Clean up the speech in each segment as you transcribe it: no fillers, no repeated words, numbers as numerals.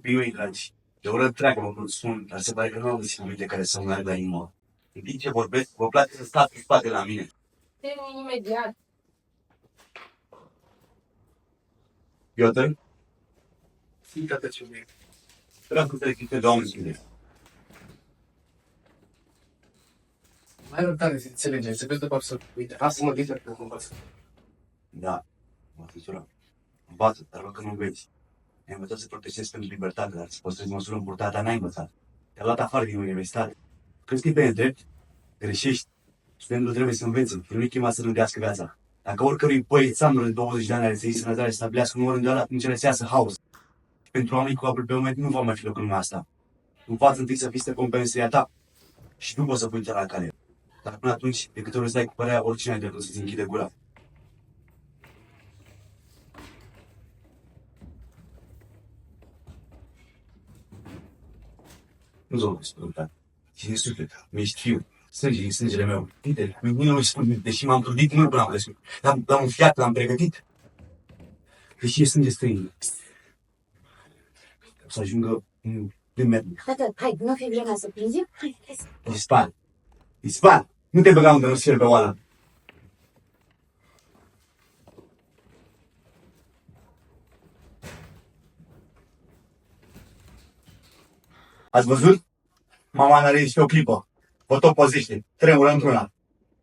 copiii mei dragi, de o oră întreagă mă spun, dar se pare că nu au găsit cuvinte care să-mi meargă la inimă. În timp ce vorbesc, vă place să stați în spate la mine. Termin imediat. Piotr? Fiică-te ce mie. Vreau să te ridice, Doamne, Dumnezeu. Mai răbdare să înțelegem, să vezi după să... Uite, asta mă gândesc că nu învăț. Da, mă fisură. Învață, dar că nu vezi. Ai învățat să protestezi pentru libertate, dar să păstrezi măsură în purtatea, n-ai învățat. Te-a luat afară din universitate. Când scrii pe drept, greșești. Studentul trebuie să învețe, el nu-i chema să rândească viața. Dacă oricărui băiețan de 20 de ani are să iei sănătate să stabilească un rânduială, atunci le se iasă haos. Pentru oamenii cu apel pe moment nu va mai fi loc în lumea asta. Învață întâi să fii stăpân pe meseria ta și nu poți să pui la cale. Dar până atunci, de câte ori îți dai cu părerea, oricine ai dreptul să-ți închide gura. Nu-ți vorbesc pe urmă. Și din suflet, mi-ești fiu, sânge din sângele meu. Uite, mâine nu-i spun, deși m-am trudit mult până am crescut. L-am înfiat, l-am pregătit. Deși e sânge străin. O să ajungă din merg. Tată, hai, nu fi vremea să prinzi? Hai, hai să... Dispar. Dispar. Nu te băga unde nu se pe oală. Ați văzut? Mama n-are nici o clipă. Vă tot păzește. Tremură într-una.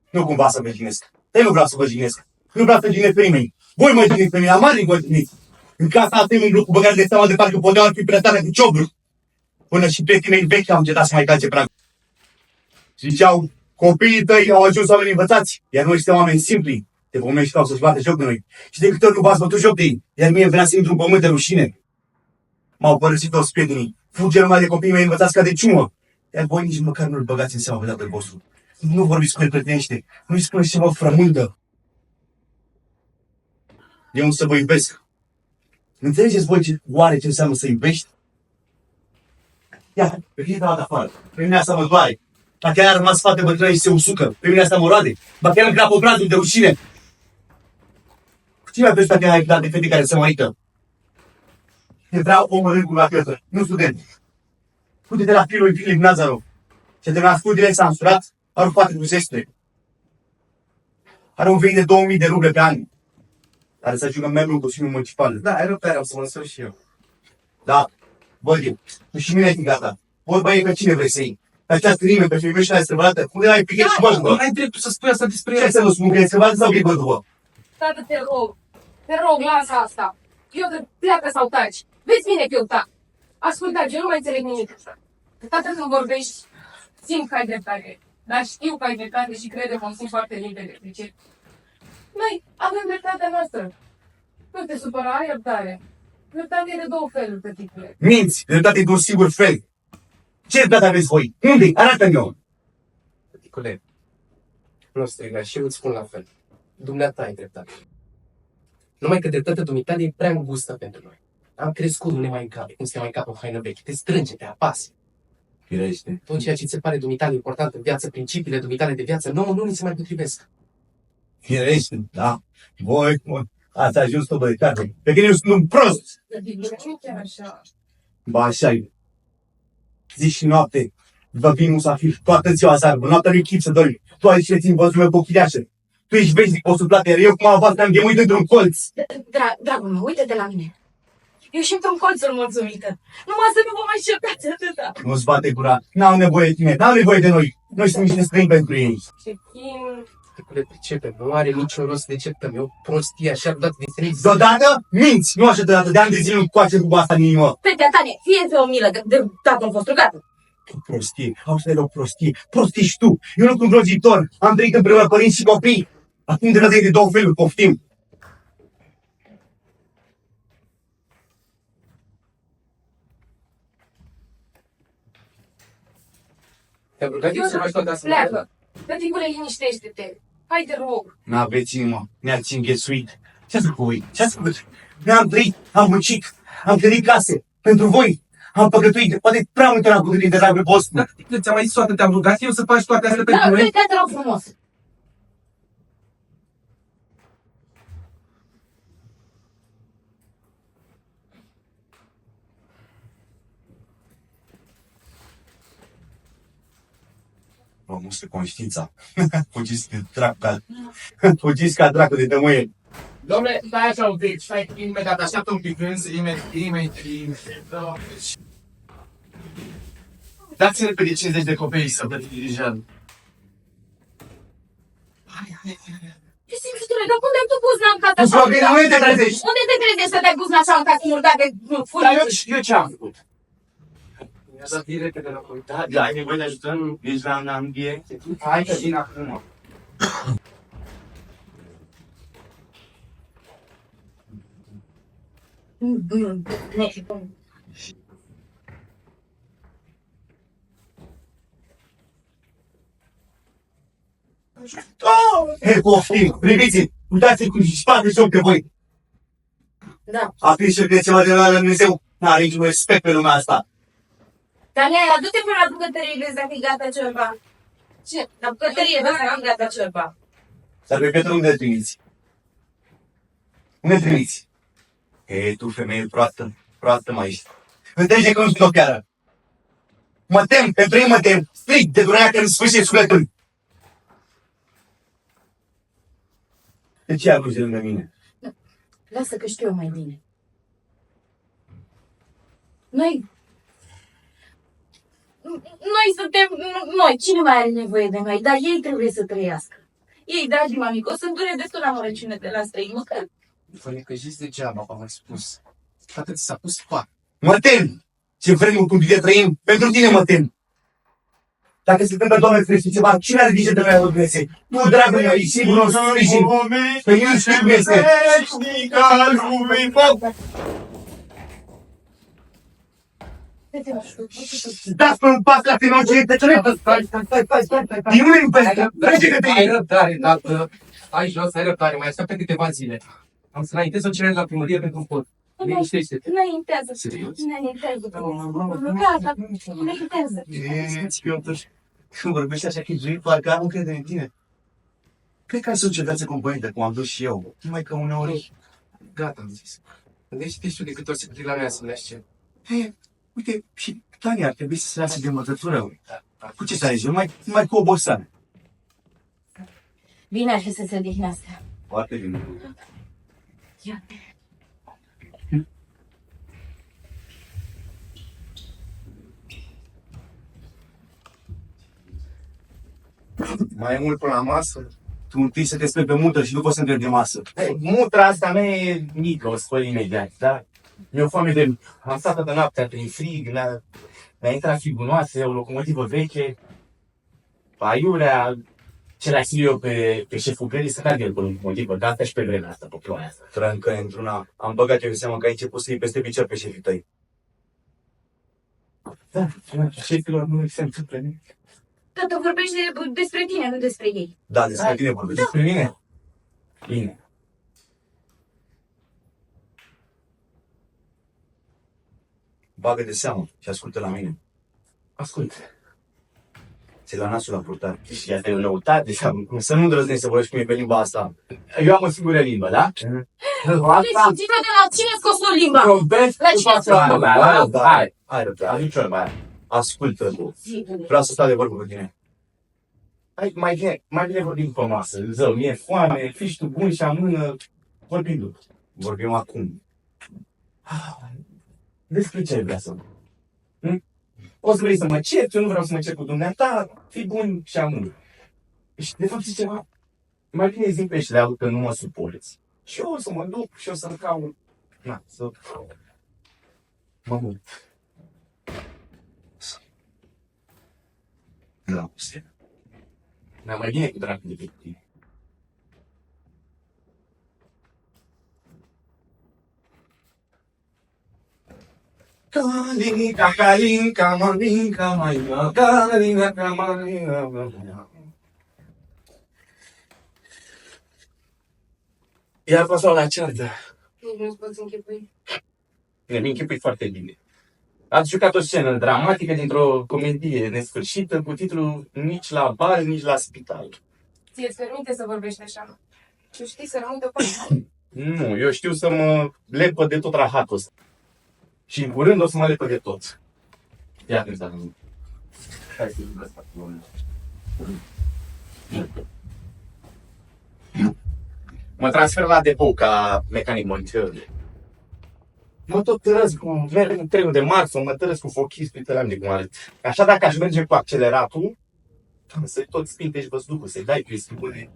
Nu cumva să vă jignesc. Eu nu vreau să vă jignesc. Nu vreau să jignesc pe nimeni. Voi mă jigniți pe mine, amari vă jigniți. În casa asta e un grup cu băgare de seama de parcă podeau ar fi pretarea de ciobru. Până și prietenii mei vechi au încetat să mai calce prag. Ziceau, copiii tăi au ajuns oameni învățați, iar noi suntem oameni simpli. Te pomești să-și bate joc de noi. Și de câte ori nu v-ați bătut joc de ei, iar mie vrea să intru în pământ de rușine. M-au părăsit toți prietenii. Fuge numai de copiii mei învățați ca de ciumă. Iar voi nici măcar nu-l băgați în seama pe tatăl vostru. Nu vorbiți cu el prietenește. Nu-i spuneți ce vă frămândă. Eu însă vă iubesc. Înțelegeți voi oare ce înseamnă să iubești? Ia, pe fiecare dată afară. Pe mine asta mă doare. Dacă chiar a rămas fată bătrână și se usucă, pe mine asta mă roade. Ba chiar îmi crapă obrazul de rușine. Cine mai pe ai dat de fete care se mărită? Te vreau omorând cu la Piotr, nu student. Uite-te la filul lui Filip Nazarov. Și-a terminat studiile, s-a însurat, are o fată cu zestre. Are un venit de 2000 de ruble pe an. Care să ajungă membru în Consiliul Municipal. Da, ai răbdare, am să mă însor și eu. Da, văd eu. Și mine e gata. Vorba e că cine vrei să iei. Pe această nimeni, pe femeie și străbălată, unde ai pichet și băduvă? Nu ai dreptul să spui asta despre Ce el. să vă spun, că e străbălată sau că e băduvă? Tată, te rog, lasă asta. Piotr, pleacă sau taci. Vezi bine, Piotr. Ascultă, eu nu mai înțeleg nimic. Tată, când vorbești, simt că ai dreptate. Dar știu că ai dreptate și crede-mă, simt foarte limpede. De ce? Noi avem dreptatea noastră. Nu te supăra, ai răbdare. Dreptatea e de două feluri, tăticule. Minți, dreptate e de un singur fel. Ce dreptate aveți voi? Unde-i? Arată-mi eu. Tăticule, nu striga și eu îți spun la fel. Dumneata ai dreptate. Numai că dreptatea dumitale e prea îngustă pentru noi. Am crescut, nu ne mai încape, cum se mai încapă în haină veche. Te strânge, te apasă. Firește. Tot ceea ce ți se pare dumitale important în viață, principiile dumitale de viață, nouă nu ni se mai potrivesc. Firește, da. Voi, ați ajuns o băietate. Pe tine eu sunt un prost. Tăticule, nu chiar așa. Ba așa e. Zi și noapte. Vă vin musafir toată ziua seară. Noaptea nu-i chip să dormi. Tu ai și țin văzul meu pochileașă. Tu ești veșnic, o suplată, iar eu cum am avut am ghemuit într-un colț. Dragul meu, uite-te la mine. Eu și într-un colț sunt mulțumită. Numai să nu vă mai șerpeați atâta. Nu-ți bate gura. N-au nevoie de tine, n-au nevoie de noi. Noi suntem niște străini pentru ei. Ce chin. Tăticule, pricepe, nu are niciun rost de certăm. E o prostie așa dată din senin. Deodată minți, nu așa deodată, de ani de zile nu coace cu asta în inimă. Fete, Tane, fie-ți o milă de tatăl vostru, gata. O prostie, auzi o prostie, prostii și tu. Eu nu sunt îngrozitor, am trăit împreună părinți și copii. Acum dreptate e de două feluri, poftim. Te-am rugat eu să faci toate astea. Pleacă. Tăticule, liniștește-te. Hai, te rog. N-aveți inimă, ne-ați înghesuit. Ce-ați făcut voi? Ce-ați făcut? Ne-am trăit, am muncit, am clădit case pentru voi. Am păcătuit, poate prea multe am păcătuit de dragul vostru. Dar tăticule, ți-am mai zis toată, te-am rugat eu să faci toate astea pentru Da, noi. te rog frumos. mustră conștiința. Fugiți de dracu fugiți ca dracu de tămâie. Dom'le, stai așa un pic, stai imediat, așteaptă un pic, imediat. Dați-ne repede 50 de copii să vă dirijăm. Hai. Ce simțitule, dar unde ai tu buzna în casa Nu-ți vorbim, unde te trezești? Unde te trezești să dai buzna așa în casă dacă nu Dar fugi? eu ce am făcut? Mi-a dat repede la comitat. Da, ai nevoie de ajutor, ești la ambiente. Hai că vin acum. Hei, poftim, priviți-i, uitați-i cum și spate joc pe voi. Da. Atunci ce crede ceva de la Dumnezeu, n-are niciun respect pe lumea asta. Tania, adu-te până la bucătărie, vezi dacă e gata ceva. Ce? La bucătărie, vezi dacă e gata ceva. Dar pe Petru unde trimiți? Unde trimiți? E, tu, femeie proastă mai ești. Înțelege că nu sunt o chiară. Mă tem, pentru ei mă tem. Strig de durerea că în sfârșit sufletul. De ce ajunge lângă mine? Lasă că știu eu mai bine. Noi suntem, cine mai are nevoie de noi, dar ei trebuie să trăiască. Ei, dragi mamică, o să dure destul amărăciune de la străini, măcar. Vă necăjiți degeaba, v-am mai spus. Tată, ți s-a pus fac. Mă tem! Ce vrem cum bine trăim, pentru tine mă tem! Dacă se întâmplă, Doamne, trebuie ceva, cine are grijă de noi, Dumnezeu? Tu, dragul meu, ești sigur, nu sprijin. Că eu știu cum este. Dați pe un pas la final ce este ce stai. Eu nu-i iubesc, trece că te Ai răbdare, tată. Ai jos, ai răbdare, mai așteaptă câteva zile. Am să înaintez o cerere la primărie pentru un pod. Liniștește-te. Înaintează. Serios? Înaintează. Gata, înaintează. Ești, Piotr, când vorbești așa chizuit, parcă nu crede în tine. Cred că ai să duci o viață componită, cum am dus și eu. Numai că uneori... Gata, am zis. Gândește-te și tu de câte ori se petrec la mea asemenea scene. Hei, uite, și Tania ar trebui să se lase de învățătură. Cu ce să ai zis? Mai cu oboseală. Bine ar fi să se odihnească. Foarte bine. Ia. Mai e mult până la masă? Tu întâi să te speli pe mută și după să întrebi de masă. Mutra asta mea e mică, o spăl imediat, da? Mi-e o foame de... Am stat toată noaptea prin frig, mi-a intrat frigunoase, o locomotivă veche. Aiurea, ce l-a eu pe șeful Greli să meargă el pe locomotivă, de asta și pe vremea asta, pe ploaia asta. Trâncă într-una. Am băgat eu în seama că ai început să iei peste picior pe șefii tăi. Da, șefilor nu se întâmplă nimic. Tată, vorbești despre tine, nu despre ei. Da, despre tine vorbești. Despre mine? Bine. Bagă de seamă și ascultă la mine. Ascult. Ți la nasul la purtare. Și asta e o noutate sau... Să nu îndrăznești să vorbești cu mine pe limba asta. Eu am o singură limbă, da? Deci, zi-te de la cine scos o limba? Vorbesc La cu cine toată lumea, da? Hai, Hai, răbdare. aduci o mai. Ascultă. Zi-te. Vreau să stau de vorbă cu tine. Hai, mai bine vorbim pe masă. Zău, mi-e foame, fii și tu bun și amână. Vorbim după. Vorbim acum. Despre ce ai vrea să vorbim? O să vrei să mă cert, eu nu vreau să mă cert cu dumneata, fii bun și amână. Și de fapt, zici ceva, mai bine zi pe șleau că nu mă suporți. Și eu o să mă duc și o să-mi caut. Na, să... Mă mult. Dragoste. Dar mai bine cu dracu de pe tine. Calinca, calinca, malinca, malinca, calinca, malinca. Iar pasau la ceardă. Nu-ți poți închipui. Mi închipui foarte bine. Ați jucat o scenă dramatică dintr-o comedie nesfârșită cu titlul Nici la bal, nici la spital. Ție-ți permite să vorbești așa. Tu știi să rămâi deoparte. Nu, eu știu să mă lepă de tot rahatul ăsta. Și în curând o să mă lepă de tot. Ia atent, dar nu. Hai să-i văd asta cu lumea. Mă transfer la depou ca mecanic monteur. Mă tot tărăsc cu merg în trenul de Mars, mă tărăsc cu fochist, uite la mine cum arăt. Așa dacă aș merge cu acceleratul, să-i tot spintești văzducul, să-i dai cu istibune.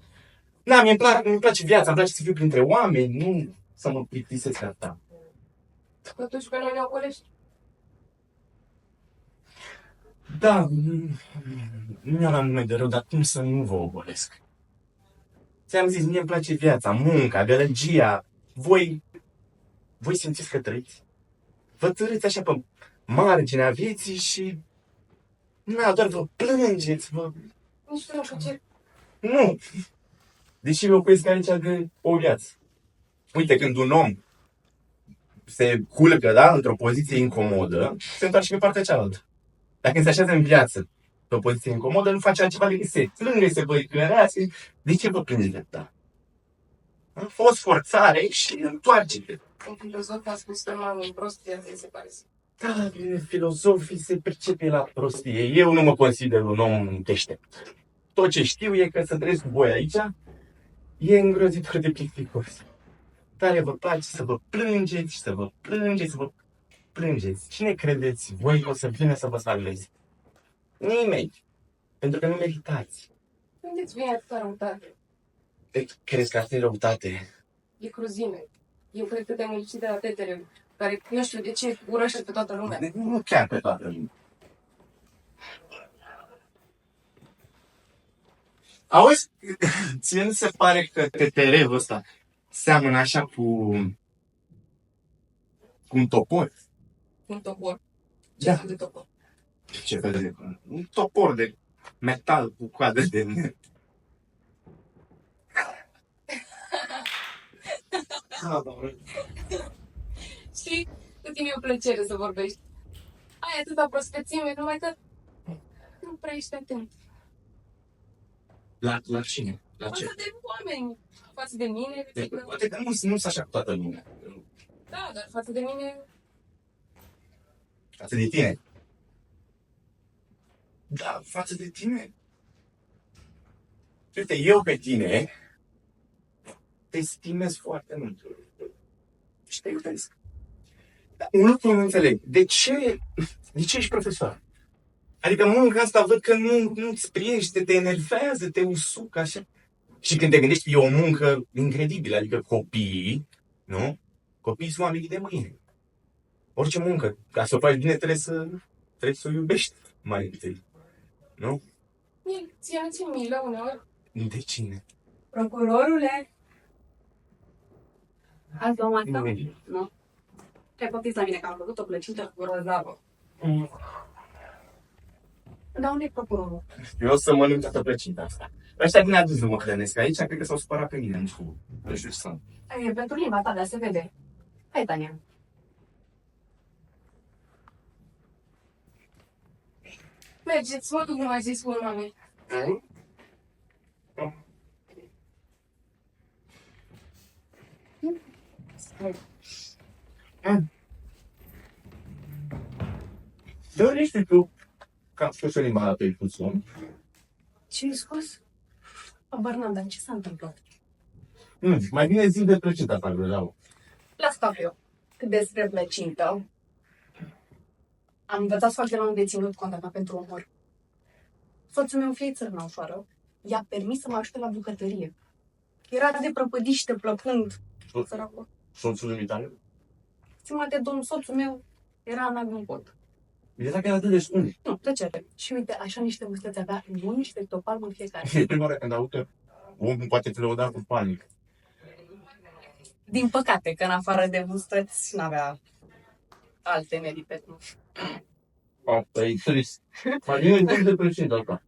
Da, mi-mi place viața, îmi place să fiu printre oameni, nu să mă plictisesc atâta. Totuși pe noi ne ocolești. Da, nu mi-am nume de rău, dar cum să nu vă obolesc? Ți-am zis, mie îmi place viața, munca, gălăgia. Voi simțiți că trăiți? Vă târâți așa pe marginea vieții și... Na, doar vă plângeți, vă... Nici tu nu știu ce. Nu! Deși locuiesc aici de o viață. Uite, când un om se culcă, da, într-o poziție incomodă, se întoarce pe partea cealaltă. Dacă când se așează în viață pe o poziție incomodă, nu face altceva decât se plânge, se băicărează. De ce vă plângeți de atâta? A fost forțare și întoarce-te. Un filozof a spus că m-am prostia, se pare. Da, filozofii se percepe la prostie. Eu nu mă consider un om deștept. Tot ce știu e că să trăiesc cu voi aici e îngrozitor de plicticos. Tare vă place să vă plângeți, să vă plângeți, să vă plângeți. Cine credeți voi o să vină să vă salveze? Nimeni. Pentru că nu meritați. Unde-ți vine atâta răutate? Crezi că asta e răutate? E cruzime. Eu cred că te-am lipsit de la tetere, care nu știu de ce urăște pe toată lumea. Nu chiar pe toată lumea. Auzi? Ție nu se pare că teterevul ăsta seamănă așa cu un topor? Un topor. Ce Da. fel de topor? Ce fel de... Un topor de metal cu coadă de net. Și cu tine e o plăcere să vorbești. Ai atâta prospețime, numai că nu prea ești atent. La cine? La ce? Față de oameni, față de mine, Poate că nu sunt așa cu toată lumea. da, dar față de mine, Față de tine. Da, față de tine. Uite, eu pe tine te stimez foarte mult. Și te iubesc. Dar un lucru nu înțeleg. De ce ești profesor? Adică munca asta văd că nu-ți priește, te enervează, te usucă așa. Și când te gândești, e o muncă incredibilă. Adică copiii, nu? Copiii sunt oamenii de mâine. Orice muncă, ca să o faci bine, trebuie să o iubești mai întâi. Nu? ție nu ți milă uneori. De cine? Procurorule! Ați luat masă? Nu. Nu. Te-ai poftit la mine că am făcut o plăcintă grozavă. Dar unde e procurorul? Eu o să mănânc toată plăcinta asta. Ăștia din adus nu mă hrănesc. Aici cred că s-au supărat pe mine, nu știu. Nu știu ce sunt. E pentru limba ta, dar se vede. Hai, Tania. Mergeți, mă duc, nu mai zis cu mamei. De unde știi tu că am spus limba la pe puțin? Ce-ai scos? Abar n-am, dar ce s-a întâmplat? Mai bine zi de plăcinta asta, grădavă. Las cap eu. Cât despre plăcintă, am învățat foarte la un deținut condamnat pentru omor. Soțul meu, fie țărână ușoară, i-a permis să mă ajute la bucătărie. Era de prăpădiște, plăcând. Săracul. Soțul dumitare? Stimate domn, soțul meu era în un pot. Era chiar atât de scund. Nu, tăcere. Și uite, așa niște mustăți avea lungi de o palmă în fiecare. E prima oară când aud că omul poate te lăuda cu panică. Din păcate, că în afară de mustăți n-avea alte merite. Asta e trist. Mai bine zi de plăcinta asta.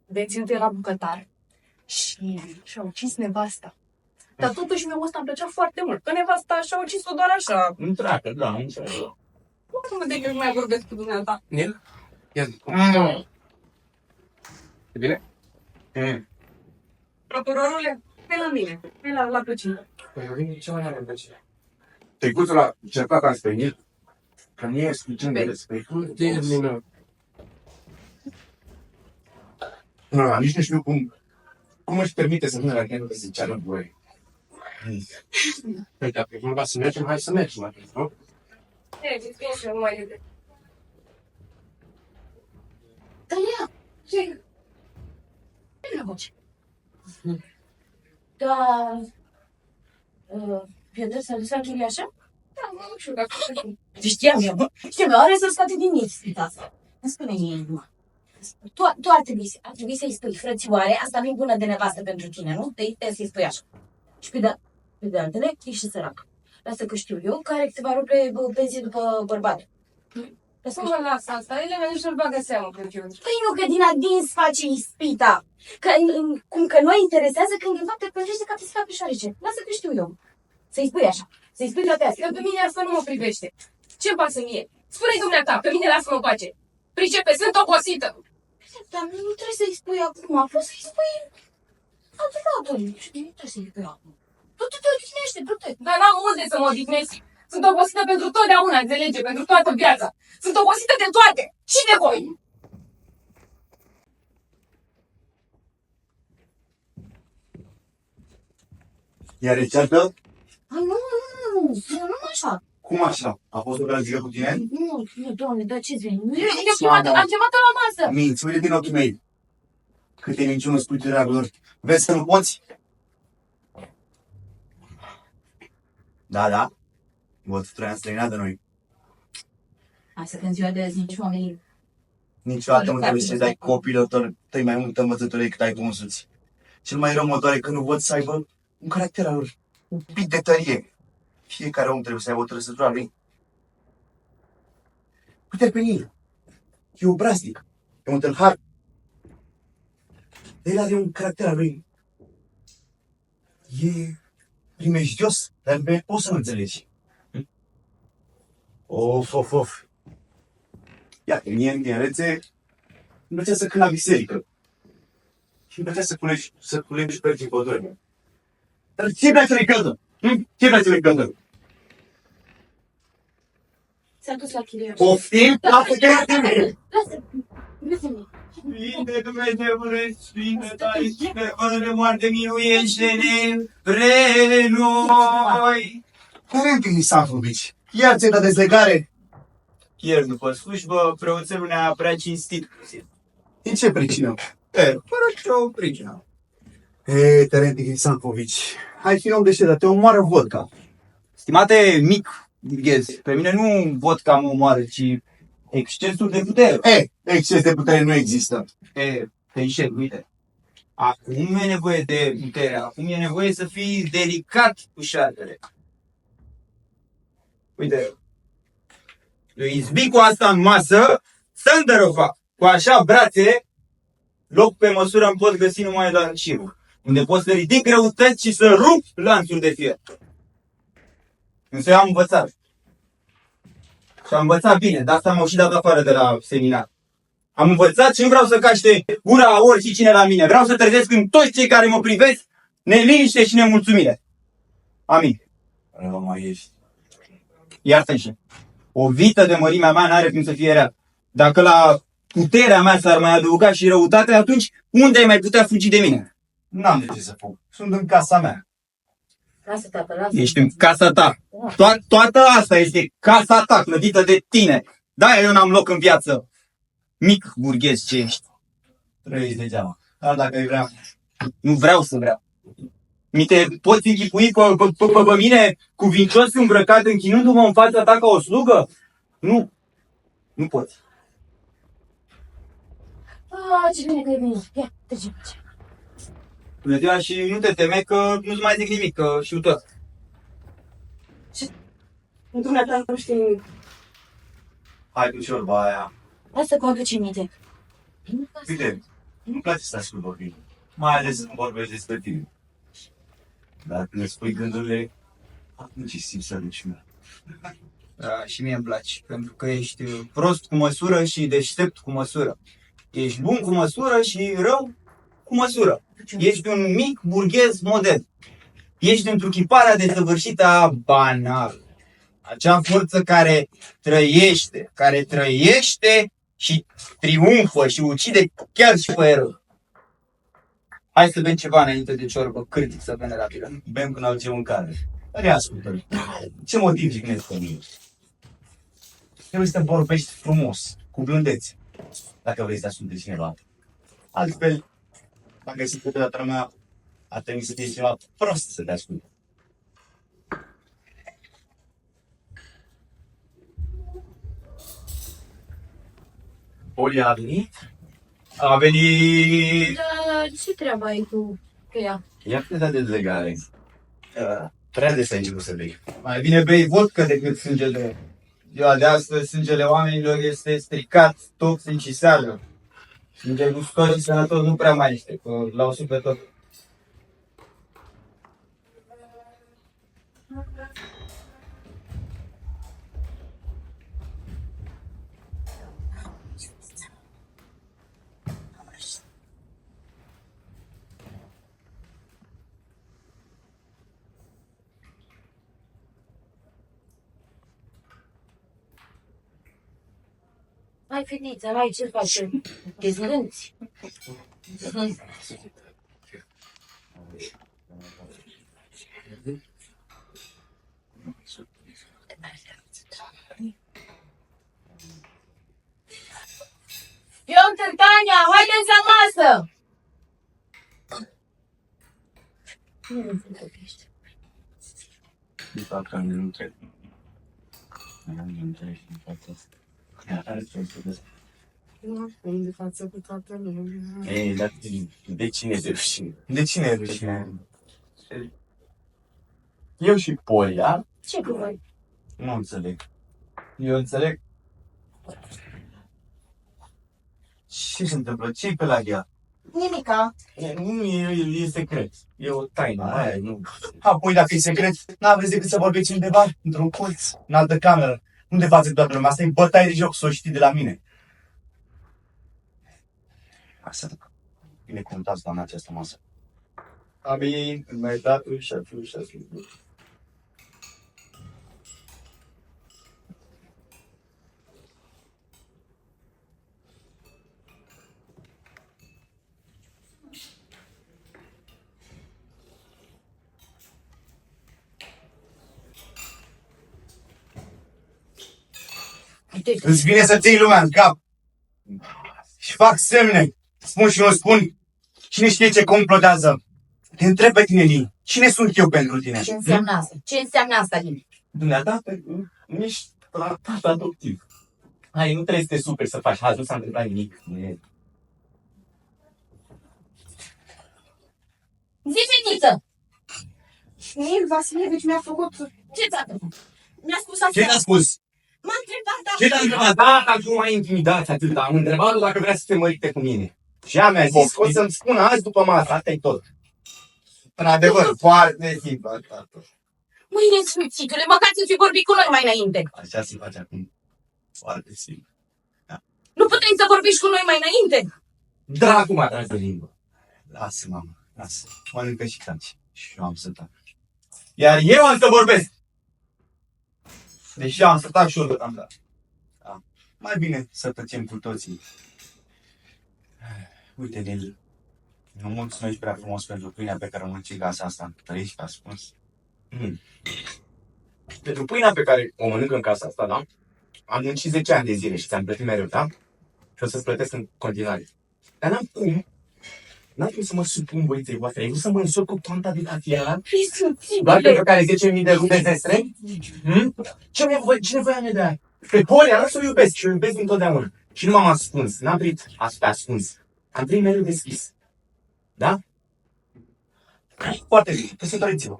Deținut era bucătar și și-a ucis nevasta. Dar totuși mie ăsta îmi plăcea foarte mult, că nevasta și-a ucis-o doar așa. Întreagă, da, întreagă. Nu mă de că mai vorbesc cu dumneata. Nel? Ia zi. E bine? Procurorule, pe la mine, pe la plăcintă. Păi vine ce mai are plăcere. Trecutul a certat am spăinit, că nu e suficient de respect. Termină. Nu, nici nu știu cum își permite să vină la tine să ziceară voi. Păi dacă e vorba să mergem, hai să mergem atunci, nu? Mergeți, bine și eu, nu mai repede. Tania, Ce? la voce. Da... Piotr s-a dus la chirie așa? Da, nu știu dacă... Știam eu, are să-l scoate din minți, asta. Îmi spune-mi, mă. Tu ar trebui să-i spui, frățioare, asta nu-i bună de nevastă pentru tine, nu? Te să-i spui așa. Și pe de altele, ești sărac. Lasă că știu eu, care se va rupe pensie după bărbat. Să mă lasă asta, Elena nici nu-l bagă seamă pe Piotr. Păi nu, că din adins face ispita. Cum că nu interesează când de fapt te plăjește ca pe sfat pe șoarece. Lasă că știu eu. Să-i spui așa. Să-i spui toate astea. Că pe mine asta nu mă privește. Ce-mi pasă mie? Spune-i dumneata, pe mine lasă-mă în pace. Pricepe, sunt obosită. Dar nu trebuie să-i spui acum, poți să-i spui adevărat. Nu trebuie să-i spui acum. Tu te odihnește, du-te. Dar n-am unde să mă odihnesc. Sunt obosită pentru totdeauna, înțelege, pentru toată viața. Sunt obosită de toate. Și de voi. Iar e ceartă? Nu așa. Cum așa? A fost o gazică cu tine? Nu, doamne, dar ce-ți veni? Am chemat la masă. Minți, uite din ochii mei. Câte minciuni spui tu, dragilor. Vezi că nu poți? Da. Văd trăia străinat de noi. Hai să când ziua de azi nici oamenii... Niciodată nu trebuie să dai copilor tăi mai multă învățătură decât ai tu însuți. Cel mai rău mă doare că nu văd să aibă un caracter al lor. Un pic de tărie. Fiecare om trebuie să aibă o trăsătură a lui. Uite-l pe el. E obraznic. E un tâlhar. El are un caracter al lui. E primejdios, dar poți să nu înțelegi. Of. Iată, mie în tinerețe îmi plăcea să cânt la biserică. Și îmi plăcea să culegi pe din pădure. Dar ce place să-i cântă? Ce place să-i cântă? S-a dus la chirie. Poftim? Lasă-mi. Sfinte Dumnezeule, Sfinte tare, Sfinte, fără de moarte, miluiește-ne pre noi. Părinte Isafovici, iar ți-ai dat dezlegare? Ieri după slujbă, preoțelul ne-a prea cinstit. Din ce pricină? Fără nicio pricină. Terente Isafovici, ai fi om deștept, dar te omoară vodka. Stimate mic burghez, pe mine nu vodka mă omoară, ci excesul de putere. Exces de putere nu există. Te înșel, uite. Acum e nevoie de putere, acum e nevoie să fii delicat cu șarpele. Uite, îi izbi cu asta în masă, Sandărova, cu așa brațe, loc pe măsură îmi pot găsi numai la arșivă, unde pot să ridic greutăți și să rup lanțuri de fier. Însă eu am învățat. Și am învățat bine, de asta m-au și dat afară de la seminar. Am învățat și nu vreau să caște gura a oricine la mine. Vreau să trezesc în toți cei care mă privesc neliniște și nemulțumire. Amin. Rău mai ești. Iartă-și. O vită de mărimea mea n-are cum să fie rea. Dacă la puterea mea s-ar mai adăuga și răutate, atunci unde ai mai putea fugi de mine? N-am de ce să fug. Sunt în casa mea. Lasă, tată, lasă. Ești în casa ta. Toată asta este casa ta, clădită de tine. Da, eu n-am loc în viață. Mic burghez ce ești. Trăiți degeaba. Dar dacă ai vrea. Nu vreau să vreau. Mi te poți închipui pe mine cuvincios îmbrăcat, închinându-mă în fața ta ca o slugă? Nu. Nu poți. Ce bine că e bine. Ia, trece. Bună ziua și nu te teme că nu-ți mai zic nimic, că știu tot. Dumneata nu știi nimic. Hai cu ciorba aia. Lasă că o aduce minte. Uite, nu-mi place să ascult vorbind. Mai ales când vorbești despre tine. Dar când îți spui gândurile, atunci simți adâncimea. Da, și mie îmi place, pentru că ești prost cu măsură și deștept cu măsură. Ești bun cu măsură și rău cu măsură. Ești un mic burghez modern. Ești întruchiparea desăvârșită a banal. Acea forță care trăiește și triumfă și ucide chiar și pe erou. Hai să bem ceva înainte de ciorbă, critică venerabilă. Bem când aduce mâncare. Dar ascultă. Ce motiv jignesc pe mine? Trebuie să vorbești frumos, cu blândețe, dacă vrei să asculte cineva. Altfel, dacă ai simțit de mea, ar trebui să fie ceva prost să te asculte. Olia a venit? A venit... Dar ce treabă ai cu ea? Ia te da de dezlegare. Prea de să nu se vei. Mai bine bei vodcă decât sângele. Ziua de astăzi, sângele oamenilor este stricat, toxic și seară. Sângele gustos și sănătos nu prea mai este, că l-au pe tot. Hai, fetiță, hai, ce faci? Dezlânți? Ion Târtania, haideți la masă! De fapt, că nu trebuie. De față cu toată lumea. Ei, dar de cine e de rușine? De cine e rușine? Eu și Polia? Ce cu voi? Nu înțeleg. Eu înțeleg. Ce se întâmplă? Ce-i pe la ea? Nimica. Nu, e secret. E o taină. Aia, nu. Apoi, dacă e secret, n-aveți decât să vorbiți undeva, într-un colț, în altă cameră. Nu de față cu toată lumea. Asta e bătaie de joc, să o știi de la mine. Asta binecuvântați, doamna, această masă. Amin, în mai Tatăl și al Fiului și al Sfântului. Îți vine să ții lumea în cap. Și fac semne. Spun și nu spun. Cine știe ce complotează? Te întreb pe tine, Lin. Cine sunt eu pentru tine? Ce înseamnă asta? Ce înseamnă asta, Lin? Dumneata, ești tratat adoptiv. Hai, nu trebuie să te superi să faci haz, nu s-a întâmplat nimic. Zi, fetiță! Nil Vasilievici mi-a făcut... Ce ți-a făcut? Mi-a spus asta. Ce ți-a spus? M-a întrebat, da. Ce te-a întrebat? Da, nu mai intimidați atât. Am întrebat-o dacă vrea să te mărite cu mine. Și ea mi-a zis că o să-mi spună azi după masă. Asta e tot. În adevăr, foarte simplu, tată. Mâine, sfințitule, măcar să fi vorbit cu noi mai înainte. Așa se face acum. Foarte simplu. Nu puteai să vorbiști cu noi mai înainte? Dracu m-a tras de limbă. Lasă, mamă, lasă. Mănâncă și taci. Și eu am să tac. Iar eu am să vorbesc. Deși am să tac și eu deocamdată. Mai bine să tăcem cu toții. Uite, Nel, nu mulțumesc prea frumos pentru pâinea pe care o mănânci în casa asta. Trăiești ascuns. Pentru pâinea pe care o mănânc în casa asta, da? Am muncit 10 ani de zile și ți-am plătit mereu, da? Și o să-ți plătesc în continuare. Dar n-am cum să mă supun voinței voastre. Ai vrut să mă însor cu toanta de la fiera? Doar pentru care 10.000 de ruble de străini? Cine voia ne dea? Pe Polia, nu să o iubesc și o iubesc întotdeauna. Și nu m-am ascuns, n-am trăit ascuns. Am trăit mereu deschis. Da? Foarte bine, căsătoriți-vă.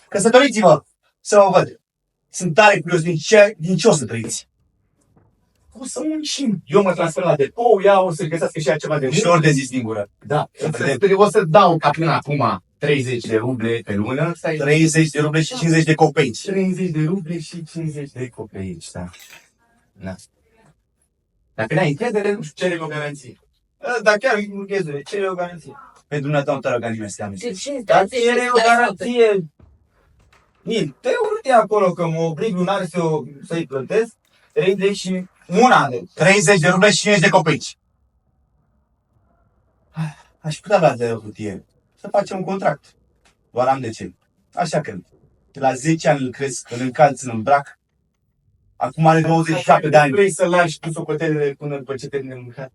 Căsătoriți-vă! Să mă văd. Sunt tare curios din ce o să trăiți. O să muncim. Eu mă transfer la depou, ea o să găsească și ea ceva de Și ori de zi singură. Da. O să dau ca până acum 30 de ruble pe lună. 30 de ruble și 50 de copeici. 30 de ruble și 50 de copeici, da. Da. Dacă n-ai încredere, nu știu, cere o garanție. Dar chiar burghezule, cere o garanție. Pe dumneata nu te rog nimeni să te De amesteci. ce? Dar cere o garanție. Nil, te urte acolo că mă oblig lunar să-i plătesc 31 de 30 de ruble și 50 de copeici. Aș putea avea de hârtie să facem un contract. Doar am de ce. Așa cred. De la 10 ani îl cresc, îl încalți, îl îmbrac. Acum are 27 de ani. Vrei să lași tu socotelele până după ce termine mâncat?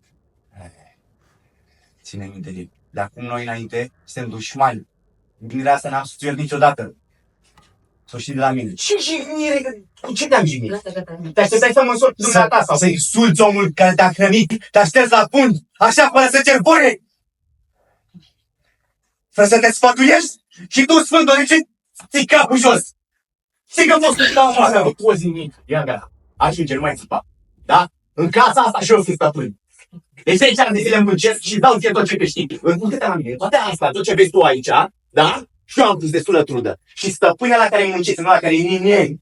Ține minte, Liv. De acum noi înainte suntem dușmani. Gândirea asta n-am susținut niciodată. Să o știi de la mine. Ce jignire? Cu ce te-am jignit? Gata, gata. Te așteptai să mă sori dumneata sau Să insulți omul care te-a hrănit, te-a șters la fund, așa fără să cer voie! Fără să te sfătuiești și tu, Sfânt Dorice, ții capul jos! Știi că fost la oamă! nu poți nimic. Ia gata. Ajunge, nu mai țipa. Da? În casa asta și eu sunt stăpân. Deci 10 ani de zile muncesc și dau ție tot ce câștig. Uite-te la mine, toate astea, tot ce vezi tu aici, da? Și eu am pus destulă trudă. Și stăpâna la care muncesc, nu la care e nimeni.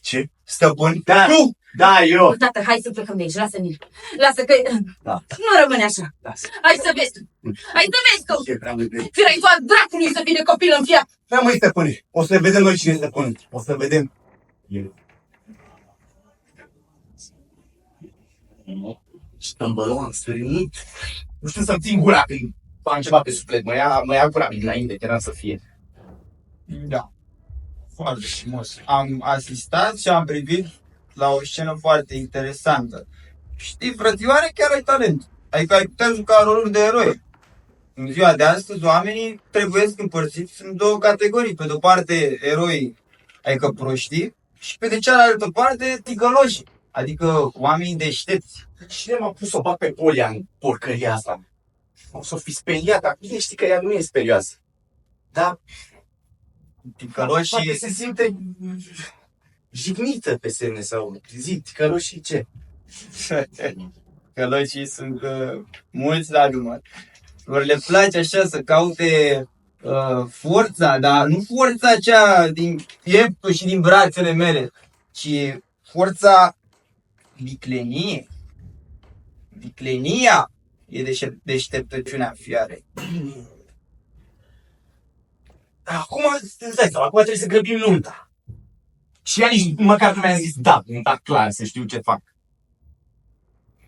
Ce? Stăpân? Da. Tu? Da, eu. Tată, hai să plecăm de aici, lasă-mi. Lasă că Da. nu rămâne așa. Lasă. Hai să vezi tu. Hai să vezi tu. Ce vreau de tine? Firai tu al dracului să fie copil în fiat. Da, măi, stăpâne, o să vedem noi cine e stăpân. O să vedem. Stămbălon, stârnit. Nu știu să-mi țin gura când am ceva pe suflet. Mă ia gura dinainte, că eram să fie. Da. Foarte frumos. Am asistat și am privit la o scenă foarte interesantă. Știi, frățioare, chiar ai talent. Adică ai putea juca rolul de eroi. În ziua de astăzi, oamenii trebuie să împărțiți în două categorii. Pe de-o parte, eroi, adică proștii, și pe de cealaltă parte, ticăloși, adică oamenii deștepți. Cine m-a pus să o bag pe Polia în porcăria asta? O să o fi speriat, dar bine știi că ea nu e sperioasă. Da, Ticăloși poate se simte jignită pe semne sau zi, ticăloșii ce? Călăcii sunt mulți la număr. Lor le place așa să caute forța, dar nu forța aceea din pieptul și din brațele mele, ci forța viclenie. Viclenia e deșteptăciunea fiarei. Acum îți dai seama, acum trebuie să grăbim nunta. Și ea nici măcar nu mi-a zis da, nunta clar, să știu ce fac.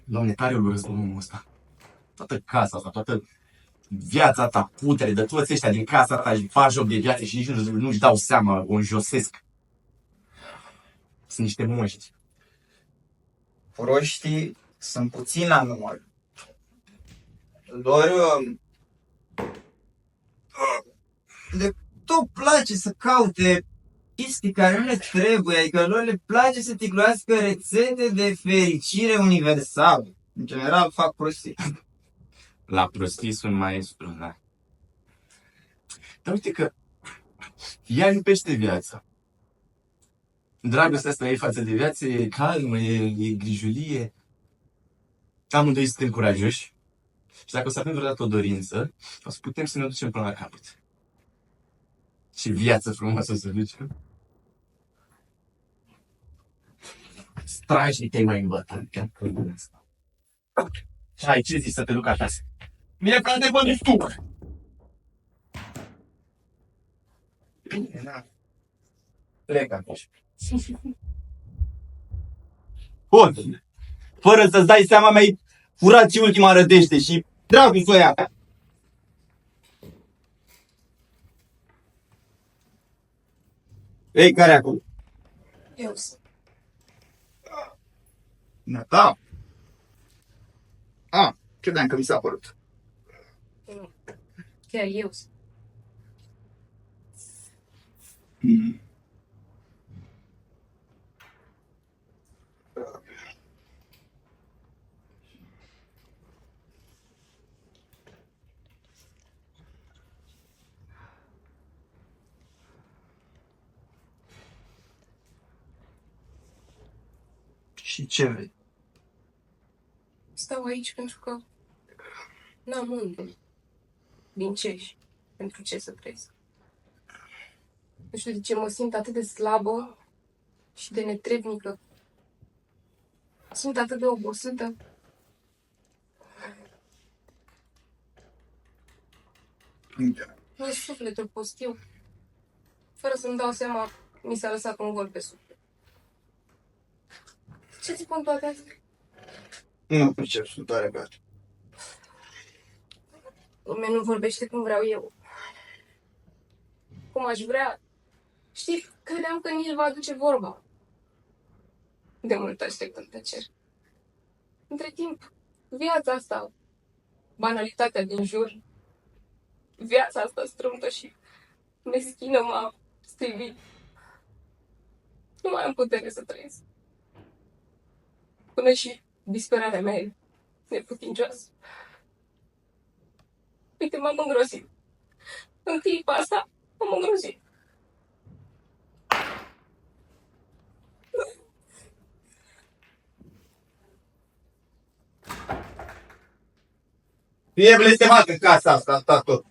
Doamne, tare îl urăsc omul ăsta. Toată casa asta, toată viața ta, putere, de toți ăștia din casa ta își fac joc de viață și nici nu-și dau seama, o înjosesc. Sunt niște moști. Proștii sunt puțini la număr. Lor le tot place să caute chestii care nu le trebuie, adică lor le place să ticluiască rețete de fericire universală. În general fac prostii. La prostii sunt maestru, da. Dar uite că ea iubește viața. Dragostea asta ei față de viață e calmă, e grijulie. Amândoi suntem curajoși. Și dacă o să avem vreodată o dorință, o să putem să ne o ducem până la capăt. Și viață frumoasă o să ducem. Strajnic te-ai mai învățat. Hai, ce zici să te duc acasă? Mie frate, mă duci tu! Bine, da. Plec atunci. Bun. Fără să-ți dai seama, mi-ai furat și ultima rădește și dracu să o ia. Ei, care acum? Eu sunt. Da. Credeam că mi s-a părut. Chiar eu sunt. Și ce vrei? Stau aici pentru că n-am unde. Din ce și pentru ce să trăiesc. Nu știu de ce mă simt atât de slabă și de netrebnică. Sunt atât de obosită. Nu e sufletul pustiu. Fără să-mi dau seama, mi s-a lăsat un gol pe suflet. Ce ți spun toate astea? Nu pricep, sunt tare beat. Lumea nu vorbește cum vreau eu. Cum aș vrea. Știi, credeam că nici va aduce vorba. De mult aștept în tăcere. Între timp, viața asta, banalitatea din jur, viața asta strâmtă și meschină m-a strivit. Nu mai am putere să trăiesc. Până și disperarea mea e neputincioasă. Uite, m-am îngrozit. În clipa asta m-am îngrozit. Fie blestemat în casa asta, asta tot.